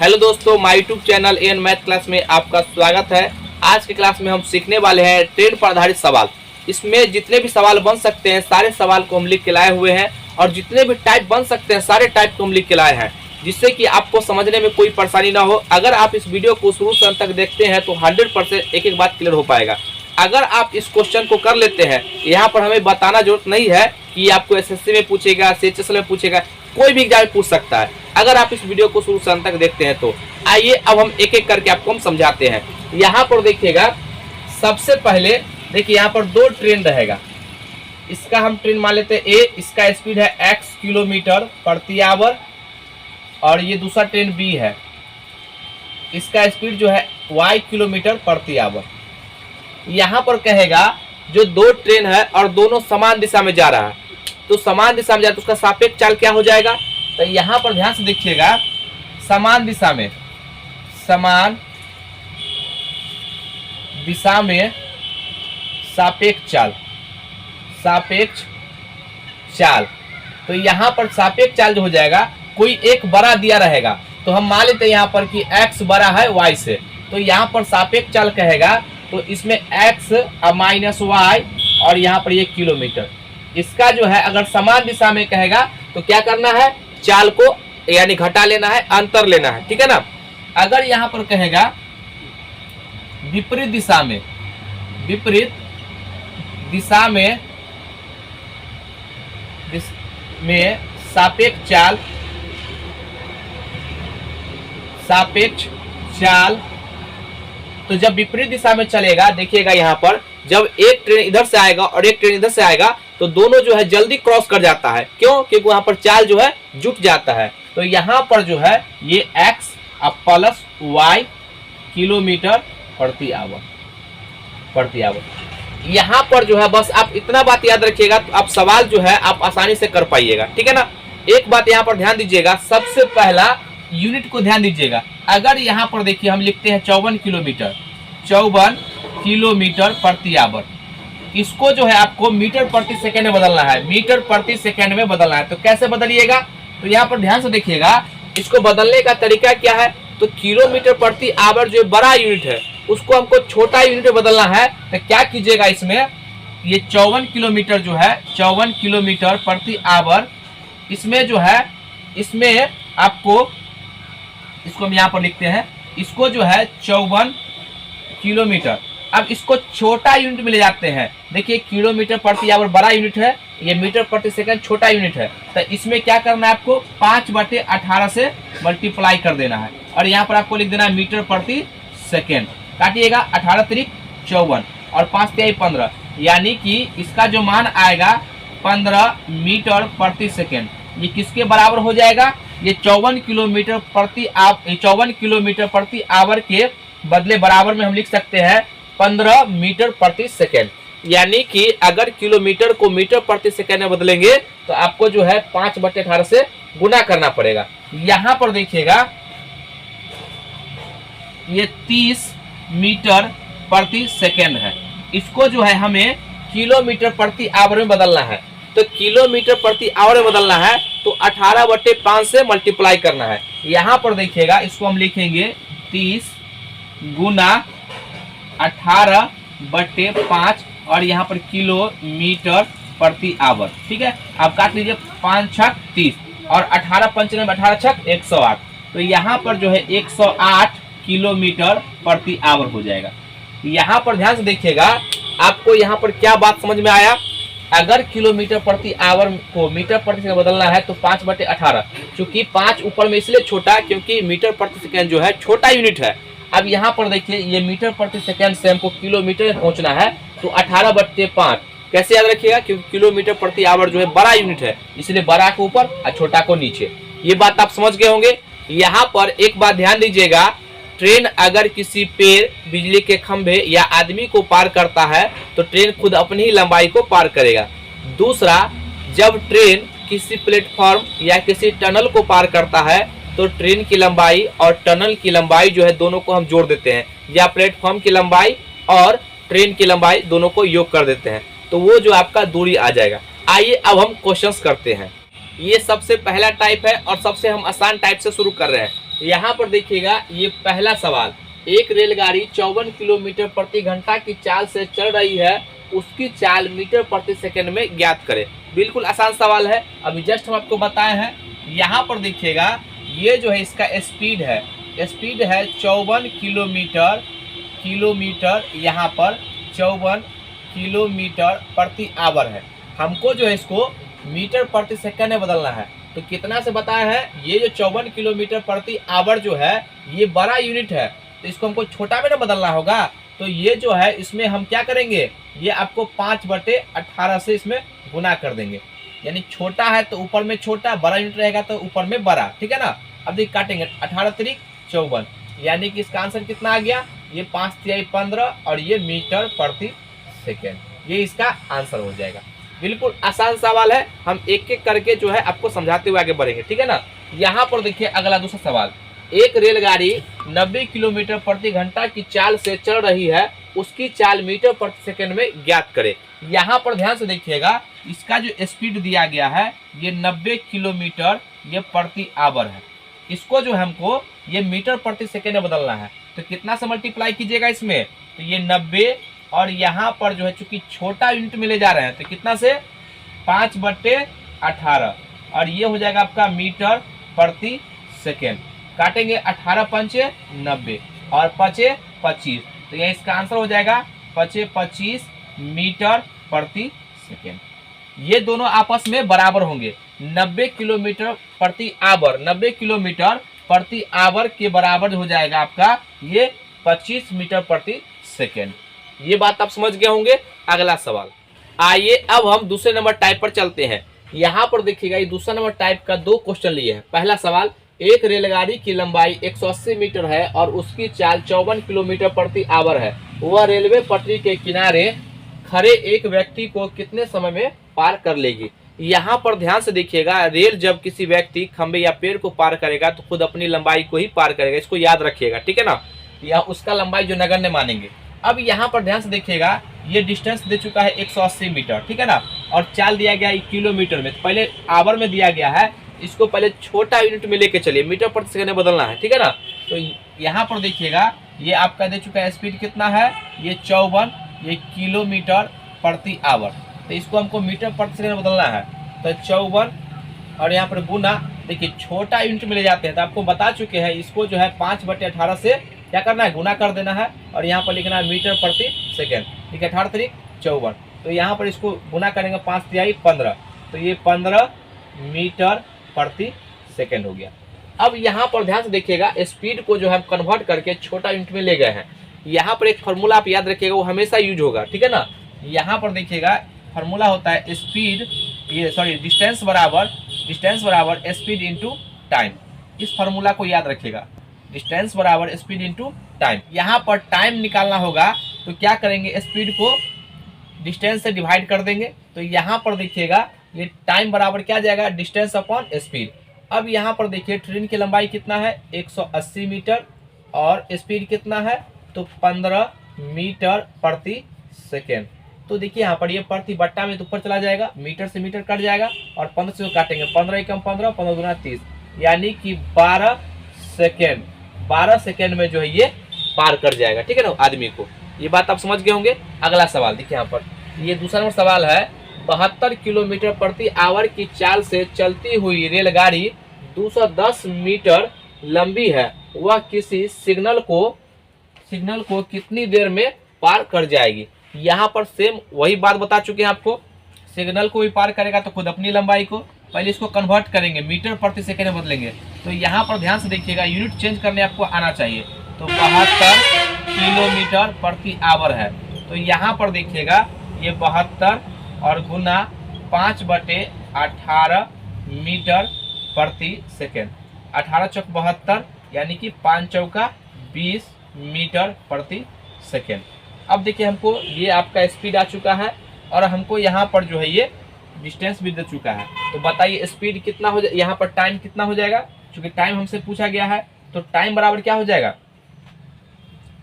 Hello दोस्तों, my YouTube channel N math class में आपका स्वागत है। आज की क्लास में हम सीखने वाले हैं ट्रेन पर आधारित सवाल। इसमें जितने भी सवाल बन सकते हैं सारे सवाल को हम लिख के लाए हुए हैं और जितने भी टाइप बन सकते हैं सारे टाइप को हम लिख के लाए हैं, जिससे कि आपको समझने में कोई परेशानी ना हो। अगर आप इस वीडियो को शुरू से अंत तक देखते हैं तो 100% एक एक बात क्लियर हो पाएगा। अगर आप इस क्वेश्चन को कर लेते हैं, यहाँ पर हमें बताना जरूरत नहीं है कि आपको एसएससी में पूछेगा, सीएचएस में पूछेगा, कोई भी एग्जाम में पूछ सकता है। अगर आप इस वीडियो को शुरू से अंत तक देखते हैं तो आइए अब हम एक एक करके आपको हम समझाते हैं। यहाँ पर देखिएगा, सबसे पहले देखिए यहाँ पर दो ट्रेन रहेगा। इसका हम ट्रेन मान लेते हैं ए, इसका स्पीड है x किलोमीटर प्रति आवर और ये दूसरा ट्रेन बी है, इसका स्पीड जो है y किलोमीटर प्रति आवर। यहाँ पर कहेगा जो दो ट्रेन है और दोनों समान दिशा में जा रहा है, तो समान दिशा में जा रहा है तो उसका सापेक्ष चाल क्या हो जाएगा। तो यहाँ पर ध्यान से देखिएगा, समान दिशा में सापेक्ष चाल, तो यहाँ पर सापेक्ष चाल जो हो जाएगा, कोई एक बड़ा दिया रहेगा तो हम मान लेते हैं यहाँ पर कि x बड़ा है y से, तो यहाँ पर सापेक्ष चाल कहेगा तो इसमें x माइनस y और यहाँ पर ये किलोमीटर। इसका जो है अगर समान दिशा में कहेगा तो क्या करना है, चाल को यानी घटा लेना है, अंतर लेना है, ठीक है ना। अगर यहाँ पर कहेगा विपरीत दिशा में सापेक्ष चाल, तो जब विपरीत दिशा में चलेगा, देखिएगा यहाँ पर जब एक ट्रेन इधर से आएगा और एक ट्रेन इधर से आएगा तो दोनों जो है जल्दी क्रॉस कर जाता है। क्यों? क्योंकि वहां पर चाल जो है जुट जाता है। तो यहाँ पर जो है ये x प्लस y किलोमीटर प्रति आवर। यहाँ पर जो है बस आप इतना बात याद रखिएगा तो आप सवाल जो है आप आसानी से कर पाइएगा, ठीक है ना। एक बात यहाँ पर ध्यान दीजिएगा, सबसे पहला यूनिट को ध्यान दीजिएगा। अगर यहाँ पर देखिए हम लिखते हैं 54 किलोमीटर प्रति आवर, इसको जो है आपको मीटर प्रति सेकंड में बदलना है, मीटर प्रति सेकंड में बदलना है। तो कैसे बदलिएगा, तो यहाँ पर ध्यान से देखिएगा, इसको बदलने का तरीका क्या है। तो किलोमीटर प्रति आवर जो बड़ा यूनिट है उसको हमको छोटा यूनिट में बदलना है। तो क्या कीजिएगा, इसमें ये 54 किलोमीटर जो है 54 किलोमीटर प्रति आवर, इसमें जो है इसमें आपको, इसको हम यहाँ पर लिखते हैं, इसको जो है 54 किलोमीटर, अब इसको छोटा यूनिट में ले जाते हैं। देखिए किलोमीटर प्रति आवर बड़ा यूनिट है, ये मीटर प्रति सेकंड छोटा यूनिट है। तो इसमें क्या करना है, आपको 5/18 से मल्टीप्लाई कर देना है और यहाँ पर आपको लिख देना है मीटर प्रति सेकंड। काटिएगा, 18 त्रिक 54 और 5 तिहाई 15, यानी कि इसका जो मान आएगा 15 मीटर प्रति सेकंड। ये किसके बराबर हो जाएगा, ये 54 किलोमीटर प्रति आवर के बदले बराबर में हम लिख सकते हैं 15 मीटर प्रति सेकंड। यानी कि अगर किलोमीटर को मीटर प्रति सेकंड में बदलेंगे तो आपको जो है 5/18 से गुना करना पड़ेगा। यहाँ पर देखिएगा ये 30 मीटर प्रति सेकंड है, इसको जो है हमें किलोमीटर प्रति आवर में बदलना है। तो किलोमीटर प्रति आवर में बदलना है तो 18/5 से मल्टीप्लाई करना है। यहाँ पर देखिएगा, इसको हम लिखेंगे 30 गुना 18/5 और यहाँ पर किलोमीटर प्रति आवर, ठीक है। आप काट लीजिए, 5 छक 30 और 18 पंचम 18 छक 108, तो यहाँ पर जो है 108 किलोमीटर प्रति आवर हो जाएगा। यहाँ पर ध्यान से देखिएगा, आपको यहाँ पर क्या बात समझ में आया। अगर किलोमीटर प्रति आवर को मीटर प्रति सेकंड बदलना है तो 5/18, चूंकि 5 ऊपर में इसलिए छोटा क्योंकि मीटर प्रति सेकंड जो है छोटा यूनिट है। अब यहाँ पर देखिए ये मीटर प्रति सेकंड से हमको किलोमीटर में पहुंचना है, तो 18/5 कैसे याद रखिएगा, क्योंकि किलोमीटर प्रति आवर जो है बड़ा यूनिट है, इसलिए बड़ा को ऊपर और छोटा को नीचे। ये बात आप समझ गए होंगे। यहाँ पर एक बात ध्यान दीजिएगा, ट्रेन अगर किसी पेड़, बिजली के खंभे या आदमी को पार करता है तो ट्रेन खुद अपनी ही लंबाई को पार करेगा। दूसरा, जब ट्रेन किसी प्लेटफॉर्म या किसी टनल को पार करता है तो ट्रेन की लंबाई और टनल की लंबाई जो है दोनों को हम जोड़ देते हैं, या प्लेटफॉर्म की लंबाई और ट्रेन की लंबाई दोनों को योग कर देते हैं, तो वो जो आपका दूरी आ जाएगा। आइए अब हम क्वेश्चंस करते हैं। ये सबसे पहला टाइप है और सबसे हम आसान टाइप से शुरू कर रहे हैं। यहाँ पर देखिएगा, ये पहला सवाल, एक रेलगाड़ी 54 किलोमीटर प्रति घंटा की चाल से चल रही है, उसकी चाल मीटर प्रति सेकंड में ज्ञात करें। बिल्कुल आसान सवाल है, अभी जस्ट हम आपको बताए हैं। यहाँ पर देखिएगा, ये जो है इसका स्पीड है 54 किलोमीटर, यहाँ पर 54 किलोमीटर प्रति आवर है। हमको जो है इसको मीटर प्रति सेकंड में बदलना है। तो कितना से बताया है, ये जो 54 किलोमीटर प्रति आवर जो है ये बड़ा यूनिट है, तो इसको हमको छोटा में ना बदलना होगा। तो ये जो है इसमें हम क्या करेंगे, ये आपको 5/18 से इसमें गुना कर देंगे। यानी छोटा है तो ऊपर में छोटा, बड़ा यूनिट रहेगा तो ऊपर में बड़ा, ठीक है ना। अब देखिए काटेंगे, 18 त्रिक 54, यानी कि इसका आंसर कितना आ गया, ये 5 तिहाई 15 और ये मीटर प्रति सेकेंड, ये इसका आंसर हो जाएगा। बिल्कुल आसान सवाल है, हम एक एक करके जो है आपको समझाते हुए आगे बढ़ेंगे, ठीक है ना। यहाँ पर देखिए अगला दूसरा सवाल, एक रेलगाड़ी 90 किलोमीटर प्रति घंटा की चाल से चल रही है, उसकी चाल मीटर प्रति सेकंड में ज्ञात करे। यहाँ पर ध्यान से देखिएगा, इसका जो स्पीड दिया गया है ये 90 किलोमीटर ये प्रति आवर है। इसको जो हमको ये मीटर प्रति सेकंड में बदलना है, तो कितना से मल्टीप्लाई कीजिएगा इसमें, तो ये 90 और यहाँ पर जो है चूंकि छोटा यूनिट में ले जा रहे हैं तो कितना से 5/18 और ये हो जाएगा आपका मीटर प्रति सेकेंड। काटेंगे, 18 पंचे 90 और 5 25, तो यह इसका आंसर हो जाएगा 5 25 मीटर प्रति सेकेंड। ये दोनों आपस में बराबर होंगे। 90 किलोमीटर प्रति आवर, 90 किलोमीटर प्रति आवर के बराबर हो जाएगा आपका ये 25 मीटर प्रति सेकेंड। ये बात आप समझ गए होंगे। अगला सवाल, आइए अब हम दूसरे नंबर टाइप पर चलते हैं। यहाँ पर देखिएगा, ये दूसरा नंबर टाइप का 2 क्वेश्चन लिए हैं। पहला सवाल, एक रेलगाड़ी की लंबाई 180 मीटर है और उसकी चाल 54 किलोमीटर प्रति आवर है। वह रेलवे पटरी के किनारे खड़े एक व्यक्ति को कितने समय में पार कर लेगी। यहाँ पर ध्यान से देखिएगा, रेल जब किसी व्यक्ति खंबे या पेड़ को पार करेगा तो खुद अपनी लंबाई को ही पार करेगा, इसको याद रखिएगा, ठीक है ना। या उसका लंबाई जो नगण्य मानेंगे। अब यहाँ पर ध्यान से देखिएगा, ये डिस्टेंस दे चुका है 180 मीटर, ठीक है ना, और चाल दिया गया है किलोमीटर में। तो पहले आवर में दिया गया है, इसको पहले छोटा यूनिट में लेके चलिए, मीटर प्रति सेकंड में बदलना है, ठीक है ना। तो यहाँ पर देखिएगा, ये आपका दे चुका है स्पीड कितना है, ये 54 ये किलोमीटर प्रति आवर, तो इसको हमको मीटर प्रति सेकंड में बदलना है। तो 54 और यहाँ पर गुना, देखिए छोटा यूनिट में ले जाते हैं तो आपको बता चुके हैं, इसको जो है 5/18 से क्या करना है, गुना कर देना है और यहाँ पर लिखना है मीटर प्रति सेकेंड, ठीक है। 18 त्रिक 54, तो यहाँ पर इसको गुना करेंगे 5 तिहाई 15, तो ये 15 मीटर प्रति सेकेंड हो गया। अब यहाँ पर ध्यान से देखिएगा, स्पीड को जो है कन्वर्ट करके छोटा यूनिट में ले गए हैं। यहाँ पर एक फार्मूला आप याद रखिएगा, वो हमेशा यूज होगा, ठीक है ना। यहाँ पर देखिएगा फार्मूला होता है स्पीड, ये सॉरी डिस्टेंस बराबर स्पीड इंटू टाइम। इस फार्मूला को याद रखिएगा, डिस्टेंस बराबर स्पीड इंटू टाइम। यहाँ पर टाइम निकालना होगा तो क्या करेंगे, स्पीड को डिस्टेंस से डिवाइड कर देंगे। तो यहाँ पर देखिएगा, ये टाइम बराबर क्या जाएगा, डिस्टेंस अपॉन स्पीड। अब यहाँ पर देखिए, ट्रेन की लंबाई कितना है 180 मीटर और स्पीड कितना है, तो 15 मीटर प्रति सेकेंड। तो देखिए यहाँ पर ये प्रति बट्टा में तो ऊपर चला जाएगा, मीटर से मीटर कट जाएगा और 15 से काटेंगे, 15 एकम 15, 15 गुना 30, यानी कि 12 सेकेंड में जो है ये पार कर जाएगा, ठीक है ना आदमी को। ये बात आप समझ गए होंगे। अगला सवाल देखिए, यहाँ पर ये दूसरा नंबर सवाल है, 72 किलोमीटर प्रति आवर की चाल से चलती हुई रेलगाड़ी 210 मीटर लंबी है, वह किसी सिग्नल को कितनी देर में पार कर जाएगी। यहाँ पर सेम वही बात बता चुके हैं आपको, सिग्नल को भी पार करेगा तो खुद अपनी लंबाई को, पहले इसको कन्वर्ट करेंगे, मीटर प्रति सेकेंड में बदलेंगे। तो यहाँ पर ध्यान से देखिएगा, यूनिट चेंज करने आपको आना चाहिए। तो 72 किलोमीटर प्रति आवर है, तो यहाँ पर देखिएगा ये 72 और गुना 5/18 मीटर प्रति सेकेंड, 18 चौक 72, यानी कि 5 चौका 20 मीटर प्रति सेकेंड। अब देखिए हमको ये आपका स्पीड आ चुका है और हमको यहाँ पर जो है ये डिस्टेंस भी दे चुका है। तो बताइए स्पीड कितना हो जाए, यहाँ पर टाइम कितना हो जाएगा, क्योंकि टाइम हमसे पूछा गया है। तो टाइम बराबर क्या हो जाएगा,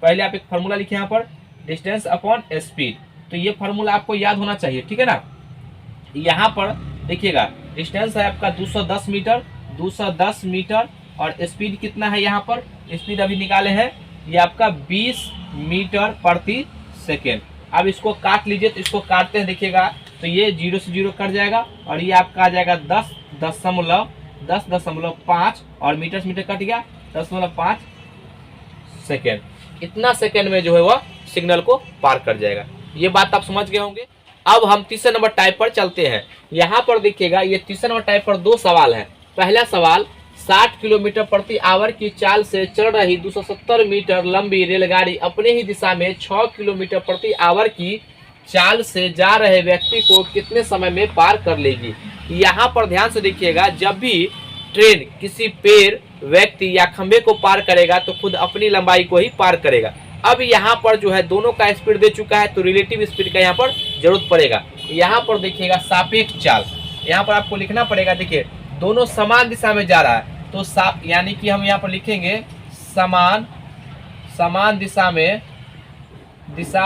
पहले आप एक फार्मूला लिखिए यहाँ पर, डिस्टेंस अपॉन स्पीड। तो ये फार्मूला आपको याद होना चाहिए, ठीक है ना। यहाँ पर देखिएगा, डिस्टेंस है आपका 210 मीटर, 210 मीटर। और स्पीड कितना है यहाँ पर, स्पीड अभी निकाले हैं ये आपका 20 मीटर प्रति सेकेंड। अब इसको काट लीजिए, तो इसको काटते हैं देखिएगा, तो ये 0 से 0 कट जाएगा और ये आपका आ जाएगा 10.5 और मीटर से मीटर कट गया 10.5 सेकेंड। इतना सेकेंड में जो है वह सिग्नल को पार कर जाएगा। ये बात आप समझ गए होंगे। अब हम तीसरे नंबर टाइप पर चलते हैं। यहाँ पर देखिएगा ये तीसरे नंबर टाइप पर 2 सवाल है। पहला सवाल, 60 किलोमीटर प्रति आवर की चाल से चल रही 270 मीटर लंबी रेलगाड़ी अपने ही दिशा में 6 किलोमीटर प्रति आवर की चाल से जा रहे व्यक्ति को कितने समय में पार कर लेगी। यहाँ पर ध्यान से देखिएगा, जब भी ट्रेन किसी पेड़, व्यक्ति या खंबे को पार करेगा तो खुद अपनी लंबाई को ही पार करेगा। अब यहाँ पर जो है दोनों का स्पीड दे चुका है, तो रिलेटिव स्पीड का यहाँ पर जरूरत पड़ेगा। यहाँ पर देखिएगा सापेक्ष चाल, यहाँ पर आपको लिखना पड़ेगा। देखिए दोनों समान दिशा में जा रहा है, तो यानी कि हम यहाँ पर लिखेंगे समान दिशा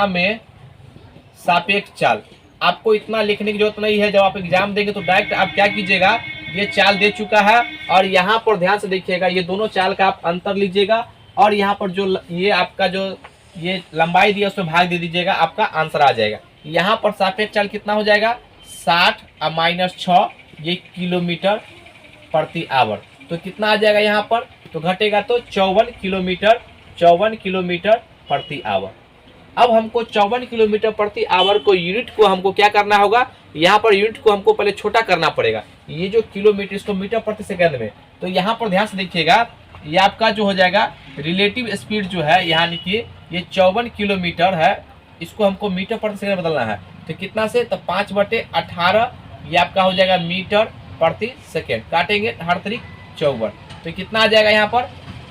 में सापेक्ष चाल। आपको इतना लिखने की जरूरत नहीं है, जब आप एग्जाम देंगे तो डायरेक्ट आप क्या कीजिएगा, ये चाल दे चुका है और यहाँ पर ध्यान से देखिएगा, ये दोनों चाल का आप अंतर लीजिएगा और यहाँ पर जो ये आपका जो ये लंबाई दिया उसमें भाग दे दीजिएगा, आपका आंसर आ जाएगा। यहाँ पर सापेक्ष चाल कितना हो जाएगा, 60 और -6 ये किलोमीटर प्रति आवर, तो कितना आ जाएगा यहाँ पर, तो घटेगा तो 54 किलोमीटर प्रति आवर। अब हमको 54 किलोमीटर प्रति आवर को यूनिट को हमको क्या करना होगा, यहाँ पर यूनिट को हमको पहले छोटा करना पड़ेगा। ये जो किलोमीटर इसको मीटर प्रति सेकंड में, तो यहाँ पर ध्यान से देखिएगा, ये आपका जो हो जाएगा रिलेटिव स्पीड जो है, यानी कि ये 54 किलोमीटर है, इसको हमको मीटर प्रति सेकंड बदलना है। तो कितना से, तो 5/18 ये आपका हो जाएगा मीटर प्रति सेकंड। काटेंगे 8×3 = 54, तो कितना आ जाएगा यहाँ पर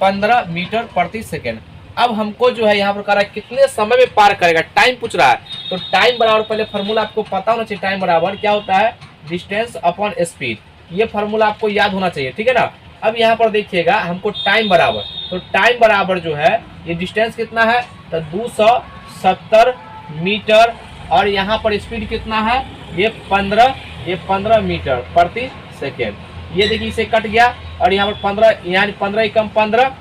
15 मीटर प्रति सेकंड। अब हमको जो है यहाँ पर कह रहा है कितने समय में पार करेगा, टाइम पूछ रहा है। तो टाइम बराबर पहले फार्मूला आपको पता होना चाहिए। टाइम बराबर क्या होता है, डिस्टेंस अपॉन स्पीड। ये फार्मूला आपको याद होना चाहिए, ठीक है ना। अब यहाँ पर देखिएगा हमको टाइम बराबर, तो टाइम बराबर जो है ये डिस्टेंस कितना है, तो 270 मीटर और यहाँ पर स्पीड कितना है, ये 15 मीटर प्रति सेकेंड। ये देखिए इसे कट गया और यहाँ पर 15, यानी 15 कम 15,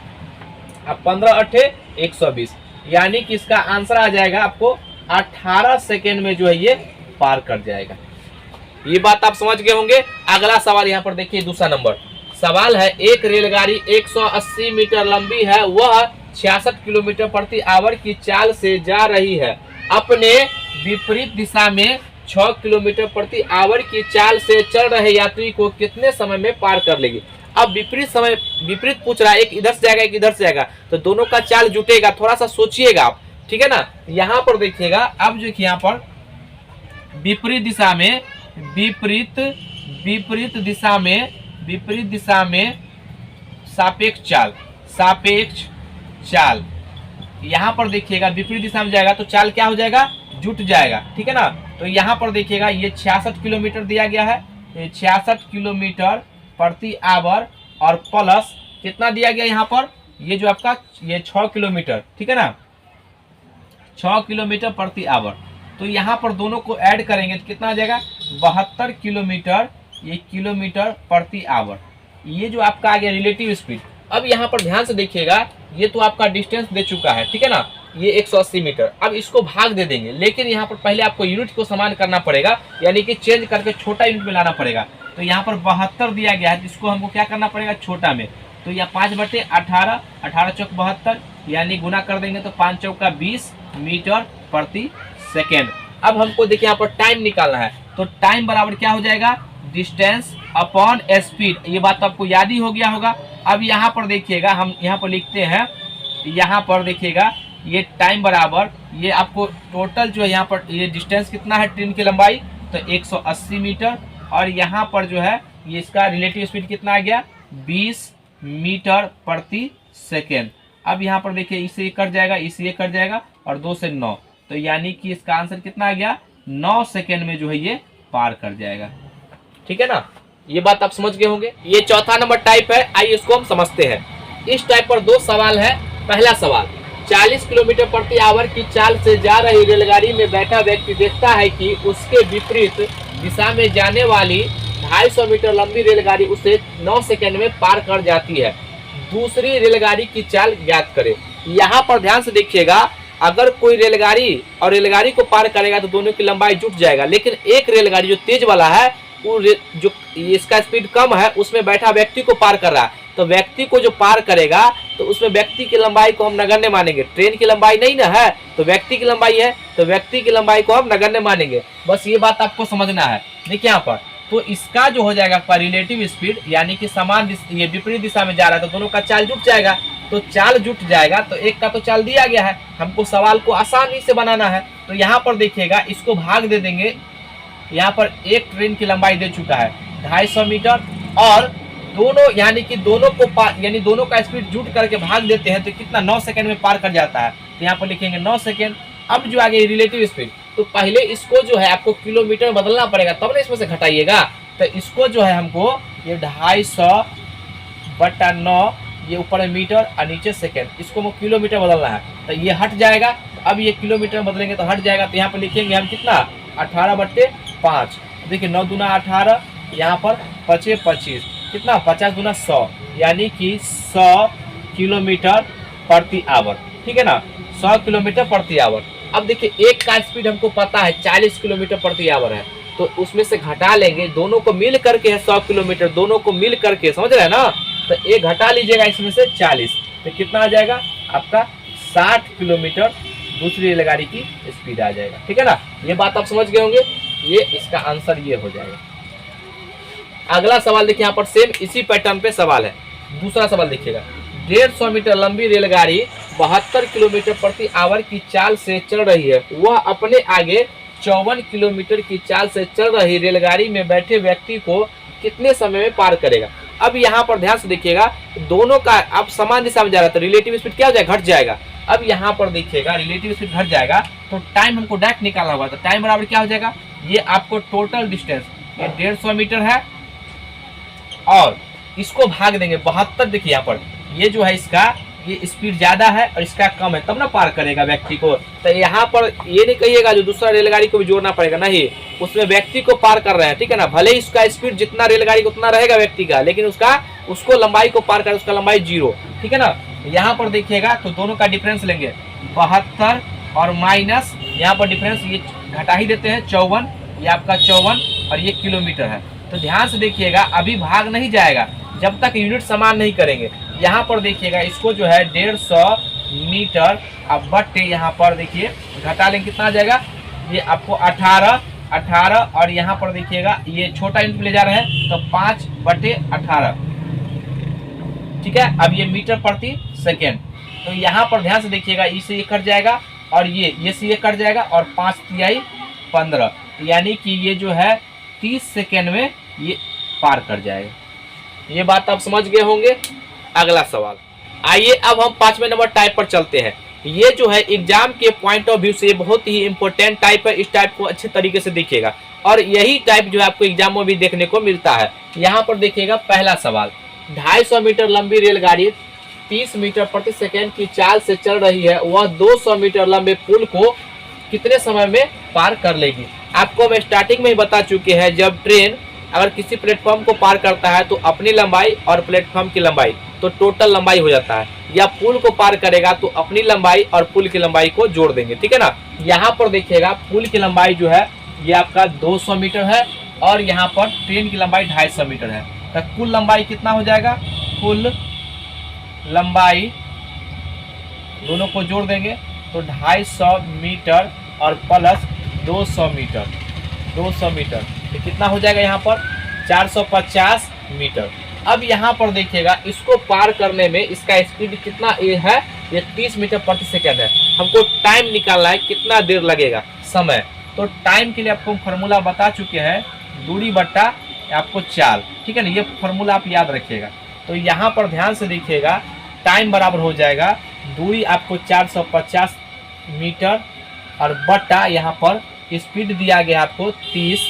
अब 15×8 120, यानी कि इसका आंसर आ जाएगा आपको 18 सेकेंड में जो है ये पार कर जाएगा। ये बात आप समझ गए होंगे। अगला सवाल यहाँ पर देखिए, दूसरा नंबर सवाल है, एक रेलगाड़ी 180 मीटर लंबी है, वह 66 किलोमीटर प्रति आवर की चाल से जा रही है, अपने विपरीत दिशा में 6 किलोमीटर प्रति आवर की चाल से चल रहे यात्री को कितने समय में पार कर लेगी। अब विपरीत पूछ रहा है, एक इधर से जाएगा एक इधर से जाएगा, तो दोनों का चाल जुटेगा, थोड़ा सा सोचिएगा आप, ठीक है ना। यहाँ पर देखिएगा, अब जो यहाँ पर विपरीत दिशा में सापेक्ष चाल, यहाँ पर देखिएगा विपरीत दिशा में जाएगा तो चाल क्या हो जाएगा, जुट जाएगा, ठीक है ना। तो यहाँ पर देखिएगा ये 66 किलोमीटर दिया गया है, 66 किलोमीटर प्रति आवर और प्लस कितना दिया गया यहाँ पर, ये जो आपका ये 6 किलोमीटर, ठीक है ना, 6 किलोमीटर प्रति आवर। तो यहाँ पर दोनों को ऐड करेंगे तो कितना आ जाएगा, 72 किलोमीटर, ये किलोमीटर प्रति आवर। ये जो आपका आ गया रिलेटिव स्पीड। अब यहाँ पर ध्यान से देखिएगा, ये तो आपका डिस्टेंस दे चुका है, ठीक है ना, ये 180 मीटर। अब इसको भाग दे देंगे, लेकिन यहाँ पर पहले आपको यूनिट को समान करना पड़ेगा, यानी कि चेंज करके छोटा यूनिट में लाना पड़ेगा। तो यहाँ पर 72 दिया गया है, जिसको हमको क्या करना पड़ेगा, छोटा में। तो यह 5/18, 18×4 = 72, यानी गुना कर देंगे तो 5×4 = 20 मीटर प्रति सेकेंड। अब हमको देखिए यहाँ पर टाइम निकालना है, तो टाइम बराबर क्या हो जाएगा, डिस्टेंस अपॉन स्पीड। ये बात तो आपको याद ही हो गया होगा। अब यहाँ पर देखिएगा, हम यहाँ पर लिखते हैं, यहाँ पर देखिएगा ये टाइम बराबर, ये आपको टोटल जो है यहाँ पर ये डिस्टेंस कितना है ट्रेन की लंबाई, तो 180 मीटर और यहाँ पर जो है ये इसका रिलेटिव स्पीड कितना आ गया, 20 मीटर प्रति सेकेंड। अब यहाँ पर देखिए इससे कट जाएगा, इससे कट जाएगा और 2 से 9, तो यानी कि इसका आंसर कितना आ गया, 9 सेकेंड में जो है ये पार कर जाएगा, ठीक है ना। ये बात आप समझ गए होंगे। ये चौथा नंबर टाइप है, आइए इसको हम समझते हैं। इस टाइप पर 2 सवाल है। पहला सवाल, 40 किलोमीटर प्रति आवर की चाल से जा रही रेलगाड़ी में बैठा व्यक्ति देखता है कि उसके विपरीत दिशा में जाने वाली 250 मीटर लंबी रेलगाड़ी उसे 9 सेकंड में पार कर जाती है। दूसरी रेलगाड़ी की चाल ज्ञात करें। यहाँ पर ध्यान से देखिएगा, अगर कोई रेलगाड़ी और रेलगाड़ी को पार करेगा तो दोनों की लंबाई जुट जाएगा, लेकिन एक रेलगाड़ी जो तेज वाला है वो जो इसका स्पीड कम है उसमें बैठा व्यक्ति को पार कर रहा है, तो व्यक्ति को जो पार करेगा तो उसमें व्यक्ति की लंबाई को हम नगण्य मानेंगे। ट्रेन की लंबाई नहीं ना है तो व्यक्ति की लंबाई है, तो व्यक्ति की लंबाई को हम नगण्य मानेंगे। बस ये बात आपको समझना है। देखिए यहाँ पर तो इसका जो हो जाएगा आपका रिलेटिव स्पीड, यानी कि समान ये विपरीत दिशा में जा रहा है तो दोनों का चाल जुट जाएगा। तो चाल जुट जाएगा तो एक का तो चाल दिया गया है, हमको सवाल को आसानी से बनाना है। तो यहाँ पर देखिएगा, इसको भाग दे देंगे। यहाँ पर एक ट्रेन की लंबाई दे चुका है 250 मीटर, और दोनों यानी कि दोनों का स्पीड जुट करके भाग देते हैं तो कितना 9 सेकंड में पार कर जाता है। तो यहाँ पर लिखेंगे 9 सेकंड। अब जो आगे रिलेटिव स्पीड, तो पहले इसको जो है आपको किलोमीटर में बदलना पड़ेगा, तब ना इसमें से घटाइएगा। तो इसको जो है हमको ये 250/9, ये ऊपर है मीटर और नीचे सेकंड, इसको हमको किलोमीटर बदलना है। तो ये हट जाएगा, अब ये किलोमीटर में बदलेंगे तो हट जाएगा। तो यहाँ पर लिखेंगे हम कितना 18/5। देखिए 9 दूना 18, यहाँ पर 5 25, कितना 50 दूना 100, यानी कि 100 किलोमीटर प्रति आवर। ठीक है ना, 100 किलोमीटर प्रति आवर। अब देखिए एक का स्पीड हमको पता है 40 किलोमीटर प्रति आवर है, तो उसमें से घटा लेंगे, दोनों को मिल करके है 100 किलोमीटर, दोनों को मिल करके, समझ रहे हैं ना। तो एक घटा लीजिएगा इसमें से 40, तो कितना आ जाएगा आपका 60 किलोमीटर दूसरी रेलगाड़ी की स्पीड आ जाएगा। ठीक है ना, ये बात आप समझ गए होंगे। ये इसका आंसर ये हो जाएगा। अगला सवाल देखिए, यहाँ पर सेम इसी पैटर्न पे सवाल है। दूसरा सवाल देखिएगा, 150 मीटर लंबी रेलगाड़ी 72 किलोमीटर प्रति आवर की चाल से चल रही है। वह अपने आगे 54 किलोमीटर की चाल से चल रही रेलगाड़ी में बैठे व्यक्ति को कितने समय में पार करेगा। अब यहाँ पर ध्यान से देखिएगा, दोनों का अब समान दिशा में जा रहा है तो रिलेटिव स्पीड क्या हो जाएगा, घट जाएगा। अब यहाँ पर देखिएगा रिलेटिव स्पीड घट जाएगा तो टाइम हमको डायरेक्ट निकालना होगा। तो टाइम बराबर क्या हो जाएगा, ये आपको टोटल डिस्टेंस ये 150 मीटर है और इसको भाग देंगे 72। देखिए यहाँ पर ये जो है इसका ये स्पीड ज्यादा है और इसका कम है, तब ना पार करेगा व्यक्ति को। तो यहाँ पर ये नहीं कहिएगा जो दूसरा रेलगाड़ी को भी जोड़ना पड़ेगा, नहीं, उसमें व्यक्ति को पार कर रहे हैं। ठीक है ना, भले ही इसका स्पीड जितना रेलगाड़ी को उतना रहेगा व्यक्ति का, लेकिन उसको लंबाई को पार कर, उसका लंबाई 0। ठीक है ना, यहाँ पर देखिएगा तो दोनों का डिफरेंस लेंगे 72 और माइनस यहाँ पर डिफरेंस ये घटा ही देते हैं 54, ये आपका 54 और ये किलोमीटर है। तो ध्यान से देखिएगा, अभी भाग नहीं जाएगा जब तक यूनिट समान नहीं करेंगे। यहाँ पर देखिएगा इसको जो है 150 मीटर अब बट्टे यहाँ पर देखिए घटा लेंगे, कितना आ जाएगा, ये आपको 18 और यहाँ पर देखिएगा ये छोटा यूनिट ले जा रहे हैं तो 5/18। ठीक है, अब ये मीटर प्रति सेकेंड। तो यहाँ पर ध्यान से देखिएगा, इससे ये कट जाएगा और ये से ये कट जाएगा और 5 तिहाई 15, यानी कि ये जो है 30 सेकेंड में ये पार कर जाएगा। ये बात आप समझ गए होंगे। अगला सवाल, आइए अब हम 5वें नंबर टाइप पर चलते हैं। ये जो है एग्जाम के पॉइंट ऑफ व्यू से बहुत ही इंपॉर्टेंट टाइप है। इस टाइप को अच्छे तरीके से देखिएगा और यही टाइप जो है आपको एग्जाम में भी देखने को मिलता है। यहाँ पर देखिएगा पहला सवाल, 250 मीटर लंबी रेलगाड़ी 30 मीटर प्रति सेकेंड की चाल से चल रही है, वह 200 मीटर लंबे पुल को कितने समय में पार कर लेगी। आपको हम स्टार्टिंग में ही बता चुके हैं, जब ट्रेन अगर किसी प्लेटफॉर्म को पार करता है तो अपनी लंबाई और प्लेटफॉर्म की लंबाई तो टोटल लंबाई हो जाता है, या पुल को पार करेगा तो अपनी लंबाई और पुल की लंबाई को जोड़ देंगे। ठीक है ना, यहाँ पर देखिएगा पुल की लंबाई जो है ये आपका 200 मीटर है और यहाँ पर ट्रेन की लंबाई 250 मीटर है। तो कुल लंबाई कितना हो जाएगा, कुल लंबाई दोनों को जोड़ देंगे तो 250 मीटर और प्लस 200 मीटर तो कितना हो जाएगा यहाँ पर 450 मीटर। अब यहाँ पर देखिएगा इसको पार करने में इसका स्पीड कितना है, ये 30 मीटर प्रति सेकेंड है। हमको टाइम निकालना है, कितना देर लगेगा समय। तो टाइम के लिए आपको फार्मूला बता चुके हैं, दूरी बट्टा आपको चाल। ठीक है ना, ये फार्मूला आप याद रखिएगा। तो यहाँ पर ध्यान से देखिएगा, टाइम बराबर हो जाएगा दूरी आपको 450 मीटर और बट्टा यहाँ पर स्पीड दिया गया आपको 30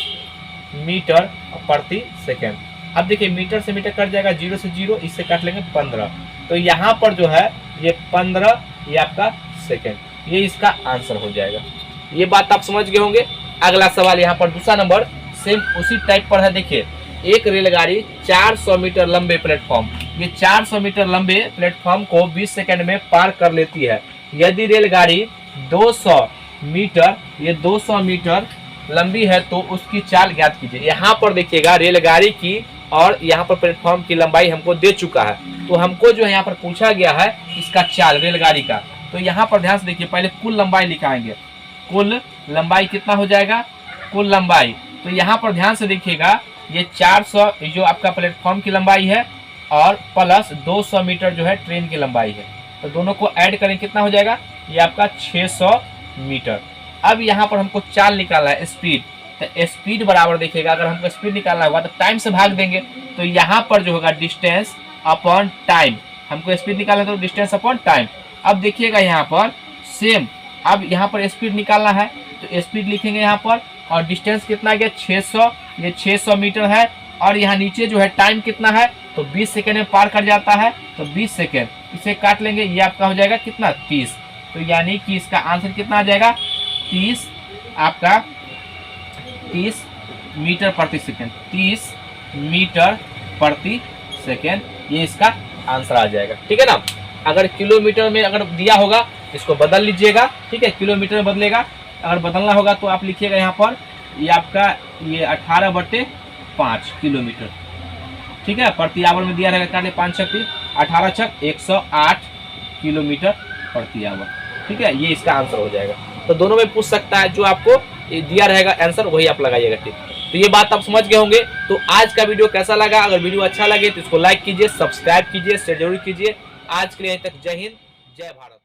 मीटर प्रति सेकेंड। अब देखिए मीटर से मीटर कट जाएगा, 0 से 0, इससे काट लेंगे 15। तो यहाँ पर जो है ये 15 ये आपका सेकेंड, ये इसका आंसर हो जाएगा। ये बात आप समझ गए होंगे। अगला सवाल यहाँ पर दूसरा नंबर सेम उसी टाइप पर है। देखिए एक रेलगाड़ी 400 मीटर लंबे प्लेटफॉर्म, ये 400 मीटर लंबे प्लेटफॉर्म को 20 सेकंड में पार कर लेती है। यदि रेलगाड़ी 200 मीटर, ये 200 मीटर लंबी है तो उसकी चाल ज्ञात कीजिए। यहाँ पर देखिएगा रेलगाड़ी की और यहाँ पर प्लेटफॉर्म की लंबाई हमको दे चुका है, तो हमको जो है यहाँ पर पूछा गया है इसका चाल रेलगाड़ी का। तो यहाँ पर ध्यान से देखिए, पहले कुल लंबाई लिखाएंगे। कुल लंबाई कितना हो जाएगा, कुल लंबाई, तो यहाँ पर ध्यान से देखिएगा ये 400 जो आपका प्लेटफॉर्म की लंबाई है और प्लस 200 मीटर जो है ट्रेन की लंबाई है, तो दोनों को ऐड करें कितना हो जाएगा, ये आपका 600 मीटर। अब यहाँ पर हमको चाल निकालना है, स्पीड, तो स्पीड बराबर देखिएगा, अगर हमको स्पीड निकालना होगा तो टाइम से भाग देंगे, तो यहाँ पर जो होगा डिस्टेंस अपॉन टाइम, हमको स्पीड निकालना है तो डिस्टेंस अपॉन टाइम। अब देखिएगा यहाँ पर सेम, अब यहाँ पर स्पीड निकालना है तो स्पीड लिखेंगे यहाँ पर, और डिस्टेंस कितना गया 600, ये 600 मीटर है, और यहाँ नीचे जो है टाइम कितना है तो 20 सेकेंड में पार कर जाता है, तो 20 सेकेंड इसे काट लेंगे, ये आपका हो जाएगा कितना 30। तो यानी कि इसका आंसर कितना आ जाएगा 30, आपका 30 मीटर प्रति सेकेंड, 30 मीटर प्रति सेकेंड, ये इसका आंसर आ जाएगा। ठीक है ना। अगर किलोमीटर में अगर दिया होगा इसको बदल लीजिएगा, ठीक है, किलोमीटर में बदलेगा, अगर बदलना होगा तो आप लिखिएगा यहाँ पर ये आपका ये 18/5 किलोमीटर, ठीक है, प्रति आवर में दिया रहेगा, काटे 5 छक्के 18 छक 108 किलोमीटर प्रति आवर, ठीक है, ये इसका आंसर हो जाएगा। तो दोनों में पूछ सकता है, जो आपको दिया रहेगा आंसर वही आप लगाइएगा। ठीक, तो ये बात आप समझ गए होंगे। तो आज का वीडियो कैसा लगा, अगर वीडियो अच्छा लगे तो इसको लाइक कीजिए, सब्सक्राइब कीजिए, शेयर जरूर कीजिए। आज के लिए यहीं तक, जय हिंद, जय भारत।